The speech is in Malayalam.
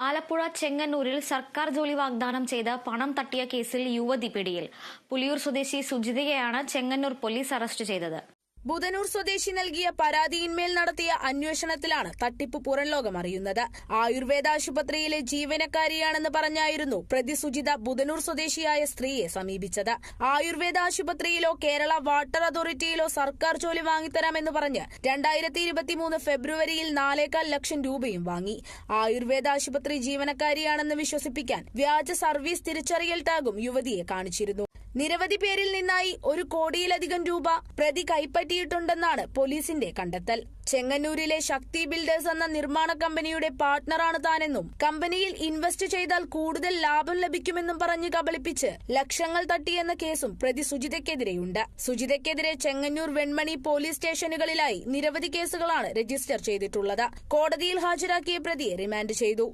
ആലപ്പുഴ ചെങ്ങന്നൂരിൽ സർക്കാർ ജോലി വാഗ്ദാനം ചെയ്ത് പണം തട്ടിയ കേസിൽ യുവതി പിടിയിൽ. പുലിയൂർ സ്വദേശി സുജിതയെയാണ് ചെങ്ങന്നൂർ പോലീസ് അറസ്റ്റ് ചെയ്തത്. ബുധനൂർ സ്വദേശി നൽകിയ പരാതിയിന്മേൽ നടത്തിയ അന്വേഷണത്തിലാണ് തട്ടിപ്പ് പുറംലോകം അറിയുന്നത്. ആയുർവേദ ആശുപത്രിയിലെ ജീവനക്കാരിയാണെന്ന് പറഞ്ഞായിരുന്നു പ്രതി സുജിത ബുധനൂർ സ്വദേശിയായ സ്ത്രീയെ സമീപിച്ചത്. ആയുർവേദ ആശുപത്രിയിലോ കേരള വാട്ടർ അതോറിറ്റിയിലോ സർക്കാർ ജോലി വാങ്ങിത്തരാമെന്ന് പറഞ്ഞ് 2023 ഫെബ്രുവരിയിൽ 4.25 ലക്ഷം രൂപയും വാങ്ങി. ആയുർവേദ ആശുപത്രി ജീവനക്കാരിയാണെന്ന് വിശ്വസിപ്പിക്കാൻ വ്യാജ സർവീസ് തിരിച്ചറിയൽ ടാഗും യുവതിയെ കാണിച്ചിരുന്നു. നിരവധി പേരിൽ നിന്നായി 1 കോടിയിലധികം രൂപ പ്രതി കൈപ്പറ്റിയിട്ടുണ്ടെന്നാണ് പോലീസിന്റെ കണ്ടെത്തൽ. ചെങ്ങന്നൂരിലെ ശക്തി ബിൽഡേഴ്സ് എന്ന നിർമ്മാണ കമ്പനിയുടെ പാർട്ണറാണ് താനെന്നും കമ്പനിയിൽ ഇൻവെസ്റ്റ് ചെയ്താൽ കൂടുതൽ ലാഭം ലഭിക്കുമെന്നും പറഞ്ഞ് കബളിപ്പിച്ച് ലക്ഷങ്ങൾ തട്ടിയെന്ന കേസും പ്രതി സുജിതയ്ക്കെതിരെയുണ്ട്. സുജിതയ്ക്കെതിരെ ചെങ്ങന്നൂർ വെൺമണി പോലീസ് സ്റ്റേഷനുകളിലായി നിരവധി കേസുകളാണ് രജിസ്റ്റർ ചെയ്തിട്ടുള്ളത്. കോടതിയിൽ ഹാജരാക്കിയ പ്രതിയെ റിമാൻഡ് ചെയ്തു.